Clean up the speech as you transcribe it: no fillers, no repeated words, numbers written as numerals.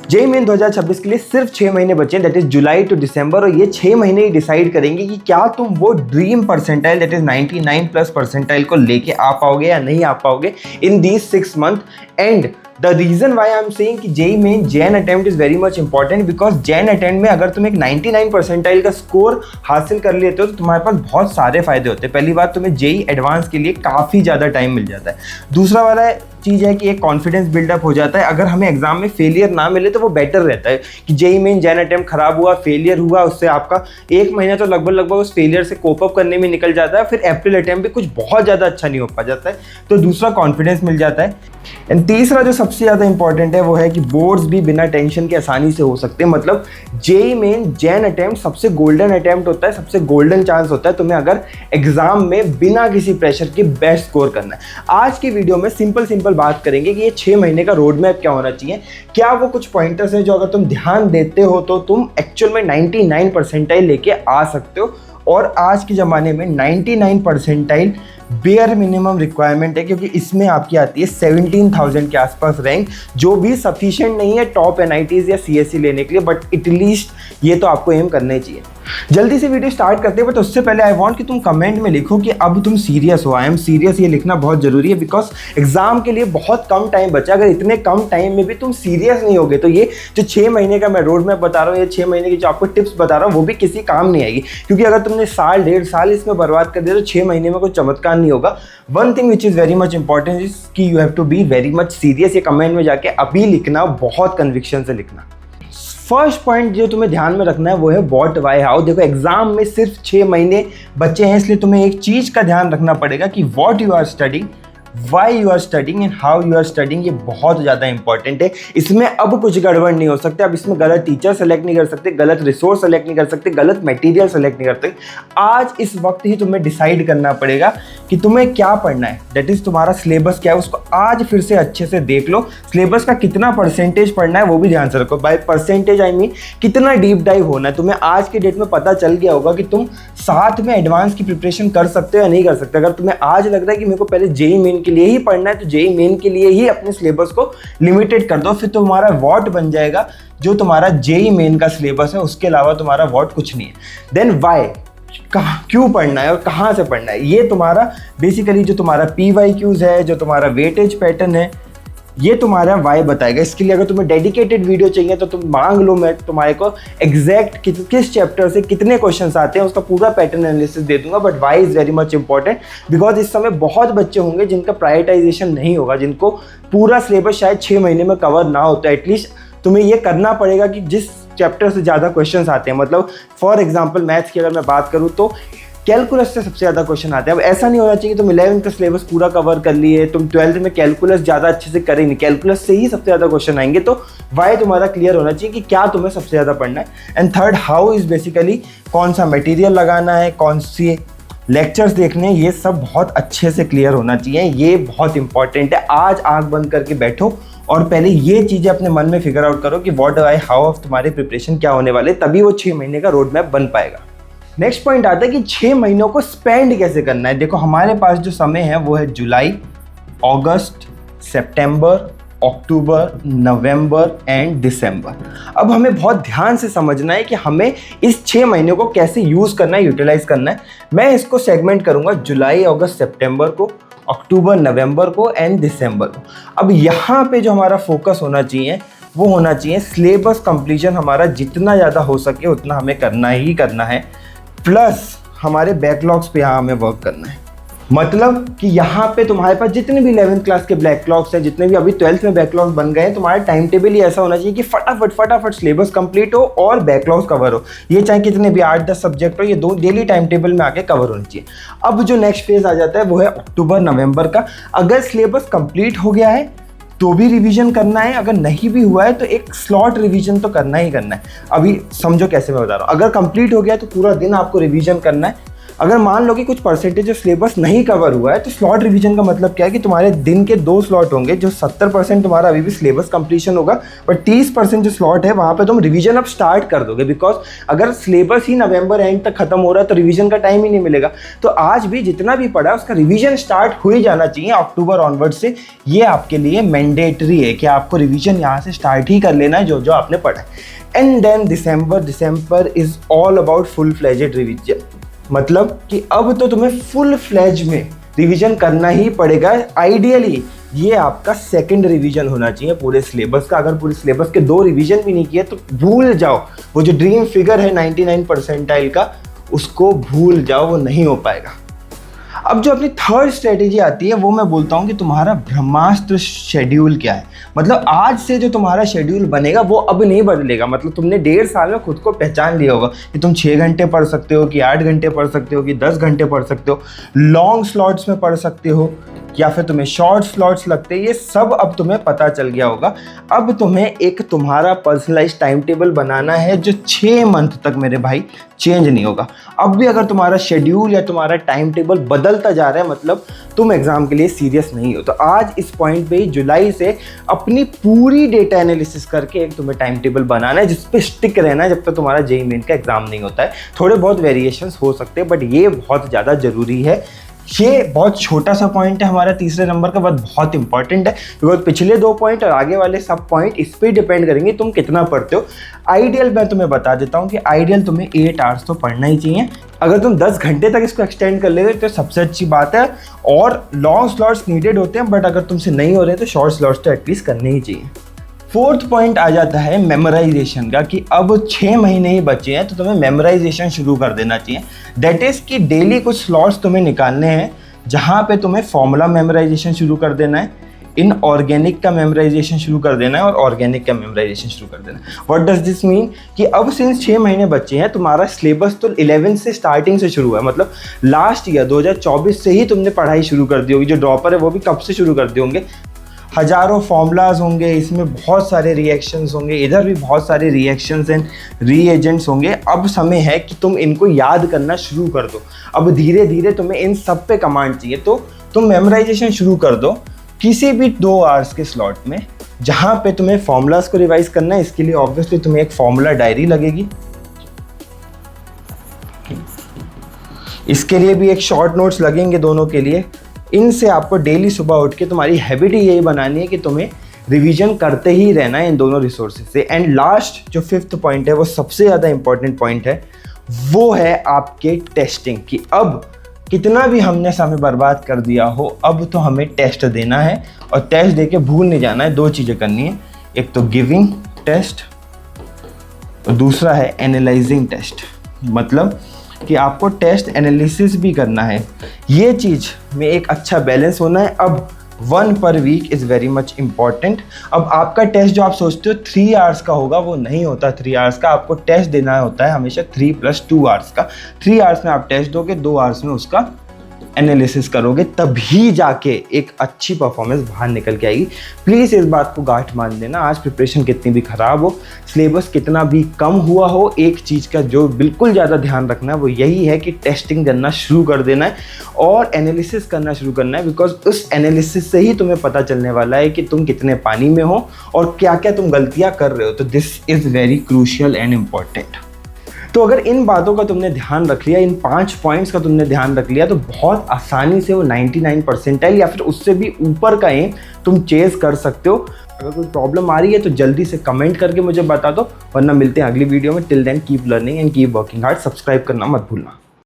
JEE main 2026 के लिए सिर्फ 6 महीने बचे हैं, दैट इज जुलाई टू दिसंबर, और ये 6 महीने ही डिसाइड करेंगे कि क्या तुम वो dream percentile that is 99 plus percentile को लेके आ पाओगे या नहीं आ पाओगे in these 6 month. And the reason why I am saying कि JEE Main Jan attempt is very much important, because Jan attempt में अगर तुम एक 99 परसेंटाइल का स्कोर हासिल कर लेते हो तो तुम्हारे पास बहुत सारे फायदे होते हैं। पहली बात, तुम्हें जेईई एडवांस के लिए काफ़ी ज़्यादा टाइम मिल जाता है। दूसरा वाला चीज़ है कि एक कॉन्फिडेंस बिल्डअप हो जाता है। अगर हमें एग्जाम में फेलियर ना मिले तो वो बेटर रहता है कि जेईई मेन जैन अटेम्प्ट खराब हुआ, फेलियर हुआ, उससे आपका 1 महीना तो लगभग उस फेलियर से कोप अप करने में निकल जाता है, फिर अप्रैल अटेम्प्ट भी कुछ बहुत ज़्यादा अच्छा नहीं हो पा जाता है, तो दूसरा कॉन्फिडेंस मिल जाता है। एंड तीसरा जो सबसे ज़्यादा इंपॉर्टेंट है वो है कि बोर्ड्स भी बिना टेंशन के आसानी से हो सकते हैं। मतलब जेईई मेन जैन अटेम्प्ट सबसे गोल्डन अटेम्प्ट होता है, सबसे गोल्डन चांस होता है तुम्हें अगर एग्जाम में बिना किसी प्रेशर के बेस्ट स्कोर करना है। आज की वीडियो में सिंपल बात करेंगे कि ये 6 महीने का रोड मैप क्या होना चाहिए, क्या वो कुछ पॉइंटर्स हैं जो अगर तुम ध्यान देते हो तो तुम एक्चुअल में 99 परसेंटाइल लेके आ सकते हो। और आज के ज़माने में 99 परसेंटाइल बेयर मिनिमम रिक्वायरमेंट है, क्योंकि इसमें आपकी आती है 17,000 के आसपास रैंक, जो भी सफिशिएंट नहीं है टॉप एनआईटीज या सीएससी लेने के लिए, बट एटलीस्ट ये तो आपको एम करना ही चाहिए। जल्दी से वीडियो स्टार्ट करते हैं, बट उससे पहले आई वांट कि तुम कमेंट में लिखो कि अब तुम सीरियस हो। आई एम सीरियस, ये लिखना बहुत जरूरी है, बिकॉज एग्जाम के लिए बहुत कम टाइम बचा। अगर इतने कम टाइम में भी तुम सीरियस नहीं होगे तो ये जो 6 महीने का मैं रोड मैप बता रहा हूँ, ये 6 महीने की जो आपको टिप्स बता रहा हूँ, वो भी किसी काम नहीं आएगी। क्योंकि अगर तुमने साल 1.5 साल इसमें बर्बाद कर दिया तो 6 महीने में कोई चमत्कार नहीं होगा। One thing which is very much important is कि you have to be very much serious. ये कमेंट में जाके अभी लिखना, बहुत कन्विक्शन से लिखना। फर्स्ट पॉइंट जो तुम्हें ध्यान में रखना है वो है व्हाट वाई हाउ। देखो एग्जाम में सिर्फ 6 महीने बचे हैं, इसलिए तुम्हें एक चीज़ का ध्यान रखना पड़ेगा कि what you are studying, why you are studying and how you are studying. ये बहुत ज़्यादा इंपॉर्टेंट है। इसमें अब कुछ गड़बड़ नहीं हो सकता। अब इसमें गलत टीचर सेलेक्ट नहीं कर सकते, गलत रिसोर्स सेलेक्ट नहीं कर सकते, गलत मटेरियल सेलेक्ट नहीं कर सकते। आज इस वक्त ही तुम्हें डिसाइड करना पड़ेगा कि तुम्हें क्या पढ़ना है, दैट इज तुम्हारा सिलेबस क्या है, उसको आज फिर से अच्छे से देख लो। सिलेबस का कितना परसेंटेज पढ़ना है वो भी ध्यान से रखो। बाय परसेंटेज आई मीन कितना डीप डाइव होना है। तुम्हें आज के डेट में पता चल गया होगा कि तुम साथ में एडवांस की प्रिपरेशन कर सकते हो या नहीं कर सकते। अगर तुम्हें आज लग रहा है कि मेरे को पहले जेईई मेन के लिए ही पढ़ना है तो जेईई मेन के लिए ही अपने सिलेबस को लिमिटेड कर दो, फिर तुम्हारा व्हाट बन जाएगा जो तुम्हारा जेईई मेन का सिलेबस है, उसके अलावा तुम्हारा व्हाट कुछ नहीं है। देन वाई, क्यों पढ़ना है और कहाँ से पढ़ना है, ये तुम्हारा बेसिकली जो तुम्हारा PYQs है, जो तुम्हारा वेटेज पैटर्न है, ये तुम्हारा वाई बताएगा। इसके लिए अगर तुम्हें डेडिकेटेड वीडियो चाहिए तो तुम मांग लो, मैं तुम्हारे को एग्जैक्ट किस चैप्टर से कितने क्वेश्चंस आते हैं उसका पूरा पैटर्न एनालिसिस दे दूंगा। But why is very much important, because इस समय बहुत बच्चे होंगे जिनका प्रायोरिटाइजेशन नहीं होगा, जिनको पूरा सिलेबस शायद 6 महीने में कवर ना होता है। एटलीस्ट तुम्हें ये करना पड़ेगा कि जिस चैप्टर से ज़्यादा क्वेश्चंस आते हैं, मतलब फॉर एग्जाम्पल मैथ्स की अगर मैं बात करूँ तो कैलकुलस से सबसे ज़्यादा क्वेश्चन आते हैं। अब ऐसा नहीं होना चाहिए तुम 11th का सिलेबस पूरा कवर कर लिए, तुम 12th में कैलकुलस ज़्यादा अच्छे से करें नहीं, कैलकुलस से ही सबसे ज़्यादा क्वेश्चन आएंगे। तो वाई तुम्हारा क्लियर होना चाहिए कि क्या तुम्हें सबसे ज़्यादा पढ़ना है। And third, how is basically कौन सा मटेरियल लगाना है, कौन सी लेक्चर्स देखने, ये सब बहुत अच्छे से क्लियर होना चाहिए। ये बहुत इंपॉर्टेंट है। आज आँख बंद करके बैठो और पहले ये चीज़ें अपने मन में फिगर आउट करो कि व्हाट वाई हाउ ऑफ तुम्हारे प्रिपरेशन क्या होने वाले, तभी वो 6 महीने का रोड मैप बन पाएगा। नेक्स्ट पॉइंट आता है कि 6 महीनों को स्पेंड कैसे करना है। देखो हमारे पास जो समय है वो है जुलाई, अगस्त, सितंबर, अक्टूबर, नवंबर एंड दिसंबर। अब हमें बहुत ध्यान से समझना है कि हमें इस 6 महीनों को कैसे यूज़ करना है, यूटिलाइज करना है। मैं इसको सेगमेंट करूँगा जुलाई, अगस्त, सितंबर को, अक्टूबर, नवंबर को एंड दिसंबर को। अब यहाँ पे जो हमारा फोकस होना चाहिए वो होना चाहिए सिलेबस कंप्लीशन। हमारा जितना ज़्यादा हो सके उतना हमें करना ही करना है, प्लस हमारे बैकलॉग्स पे यहाँ हमें वर्क करना है। मतलब कि यहाँ पे तुम्हारे पास जितने भी 11th क्लास के बैकलॉग्स हैं, जितने भी अभी 12th में बैकलॉग्स बन गए हैं, तुम्हारा टाइम टेबल ही ऐसा होना चाहिए कि फटाफट सिलेबस कंप्लीट हो और बैकलॉग्स कवर हो। ये चाहे कितने भी 8-10 सब्जेक्ट हो, ये 2 डेली टाइम टेबल में आके कवर होनी चाहिए। अब जो नेक्स्ट फेज आ जाता है वो है अक्टूबर, नवंबर का। अगर सिलेबस कंप्लीट हो गया है तो भी रिवीजन करना है, अगर नहीं भी हुआ है तो एक स्लॉट रिवीजन तो करना ही करना है। अभी समझो कैसे मैं बता रहा हूँ। अगर कंप्लीट हो गया तो पूरा दिन आपको रिवीजन करना है। अगर मान लो कि कुछ परसेंटेज ऑफ सिलेबस नहीं कवर हुआ है तो स्लॉट रिवीजन का मतलब क्या है कि तुम्हारे दिन के 2 स्लॉट होंगे, जो 70% तुम्हारा अभी भी सिलेबस कंप्लीशन होगा, पर 30% जो स्लॉट है वहाँ पे तुम रिवीजन अब स्टार्ट कर दोगे। बिकॉज अगर सिलेबस ही नवंबर एंड तक खत्म हो रहा है तो रिवीजन का टाइम ही नहीं मिलेगा। तो आज भी जितना भी पढ़ा है उसका रिवीजन स्टार्ट हो ही जाना चाहिए अक्टूबर ऑनवर्ड से। ये आपके लिए मैंडेटरी है कि आपको रिवीजन यहाँ से स्टार्ट ही कर लेना है जो जो आपने पढ़ा है। And then December is all about full fledged revision, मतलब कि अब तो तुम्हें फुल फ्लेज में रिवीजन करना ही पड़ेगा। आइडियली ये आपका सेकंड रिवीजन होना चाहिए पूरे सिलेबस का। अगर पूरे सिलेबस के 2 रिवीजन भी नहीं किए तो भूल जाओ, वो जो ड्रीम फिगर है 99 परसेंटाइल का, उसको भूल जाओ, वो नहीं हो पाएगा। अब जो अपनी थर्ड स्ट्रेटेजी आती है वो मैं बोलता हूँ कि तुम्हारा ब्रह्मास्त्र शेड्यूल क्या है। मतलब आज से जो तुम्हारा शेड्यूल बनेगा वो अब नहीं बदलेगा। मतलब तुमने 1.5 साल में खुद को पहचान लिया होगा कि तुम 6 घंटे पढ़ सकते हो, कि 8 घंटे पढ़ सकते हो, कि 10 घंटे पढ़ सकते हो, लॉन्ग स्लॉट्स में पढ़ सकते हो या फिर तुम्हें शॉर्ट स्लॉट्स लगते हैं। ये सब अब तुम्हें पता चल गया होगा। अब तुम्हें एक तुम्हारा पर्सनलाइज टाइम टेबल बनाना है जो 6 मंथ तक मेरे भाई चेंज नहीं होगा। अब भी अगर तुम्हारा शेड्यूल या तुम्हारा टाइम टेबल बदलता जा रहा है मतलब तुम एग्जाम के लिए सीरियस नहीं हो। तो आज इस पॉइंट पे ही जुलाई से अपनी पूरी डेटा एनालिसिस करके एक तुम्हें टाइम टेबल बनाना है जिस पे स्टिक रहना है जब तक तुम्हारा जेईई मेन का एग्जाम नहीं होता है। थोड़े बहुत वेरिएशंस हो सकते हैं बट ये बहुत ज़्यादा ज़रूरी है। ये बहुत छोटा सा पॉइंट है हमारा तीसरे नंबर का, बट बहुत इंपॉर्टेंट है बिकॉज पिछले 2 पॉइंट और आगे वाले सब पॉइंट इस पर डिपेंड करेंगे तुम कितना पढ़ते हो। आइडियल मैं तुम्हें बता देता हूँ कि आइडियल तुम्हें 8 आवर्स तो पढ़ना ही चाहिए। अगर तुम 10 घंटे तक इसको एक्सटेंड कर लेते तो सबसे अच्छी बात है। और लॉन्ग स्लॉट्स नीडेड होते हैं बट अगर तुमसे नहीं हो रहे तो शॉर्ट स्लॉट्स तो एटलीस्ट करने ही चाहिए। फोर्थ पॉइंट आ जाता है मेमोराइजेशन का कि अब 6 महीने ही बचे हैं तो तुम्हें मेमोराइजेशन शुरू कर देना चाहिए। दैट इज़ कि डेली कुछ स्लॉट्स तुम्हें निकालने हैं जहाँ पे तुम्हें फॉर्मूला मेमोराइजेशन शुरू कर देना है, इनऑर्गेनिक का मेमोराइजेशन शुरू कर देना है और ऑर्गेनिक का मेमोराइजेशन शुरू कर देना है। व्हाट डज दिस मीन कि अब सिंस 6 महीने बचे हैं तुम्हारा सिलेबस तो 11 से स्टार्टिंग से शुरू हुआ है। मतलब लास्ट ईयर 2024 से ही तुमने पढ़ाई शुरू कर दी होगी। जो ड्रॉपर है वो भी कब से शुरू कर दिए होंगे। हज़ारों फॉर्मूलाज होंगे, इसमें बहुत सारे रिएक्शंस होंगे, इधर भी बहुत सारे रिएक्शंस एंड रीएजेंट्स होंगे। अब समय है कि तुम इनको याद करना शुरू कर दो। अब धीरे धीरे तुम्हें इन सब पे कमांड चाहिए तो तुम मेमोराइजेशन शुरू कर दो किसी भी 2 आवर्स के स्लॉट में जहाँ पे तुम्हें फॉर्मूलाज को रिवाइज करना है। इसके लिए ऑब्वियसली तुम्हें एक फॉर्मूला डायरी लगेगी, इसके लिए भी एक शॉर्ट नोट्स लगेंगे, दोनों के लिए। इनसे आपको डेली सुबह उठ के तुम्हारी हैबिट ही यही बनानी है कि तुम्हें रिवीजन करते ही रहना है इन दोनों रिसोर्सेज से। एंड लास्ट जो 5th पॉइंट है वो सबसे ज़्यादा इंपॉर्टेंट पॉइंट है, वो है आपके टेस्टिंग। कि अब कितना भी हमने समय बर्बाद कर दिया हो अब तो हमें टेस्ट देना है और टेस्ट देके भूल नहीं जाना है। 2 चीज़ें करनी है, एक तो गिविंग टेस्ट और दूसरा है एनालाइजिंग टेस्ट। मतलब कि आपको टेस्ट एनालिसिस भी करना है। ये चीज़ में एक अच्छा बैलेंस होना है। अब 1 पर week is very much important. अब आपका टेस्ट जो आप सोचते हो 3 आवर्स का होगा वो नहीं होता 3 आवर्स का। आपको टेस्ट देना होता है हमेशा 3 + 2 आवर्स का। 3 आवर्स में आप टेस्ट दोगे, 2 आवर्स में उसका एनालिसिस करोगे, तभी जाके एक अच्छी परफॉर्मेंस बाहर निकल के आएगी। प्लीज़ इस बात को गांठ मान लेना। आज प्रिपरेशन कितनी भी ख़राब हो, सिलेबस कितना भी कम हुआ हो, एक चीज़ का जो बिल्कुल ज़्यादा ध्यान रखना है वो यही है कि टेस्टिंग करना शुरू कर देना है और एनालिसिस करना शुरू करना है। बिकॉज उस एनालिसिस से ही तुम्हें पता चलने वाला है कि तुम कितने पानी में हो और क्या क्या तुम गलतियाँ कर रहे हो। तो this is very crucial and important. तो अगर इन बातों का तुमने ध्यान रख लिया, इन 5 पॉइंट्स का तुमने ध्यान रख लिया तो बहुत आसानी से वो 99 परसेंटाइल या फिर उससे भी ऊपर का एम तुम चेज कर सकते हो। अगर कोई प्रॉब्लम आ रही है तो जल्दी से कमेंट करके मुझे बता दो, वरना मिलते हैं अगली वीडियो में। Till then keep learning and keep working hard. Subscribe करना मत भूलना।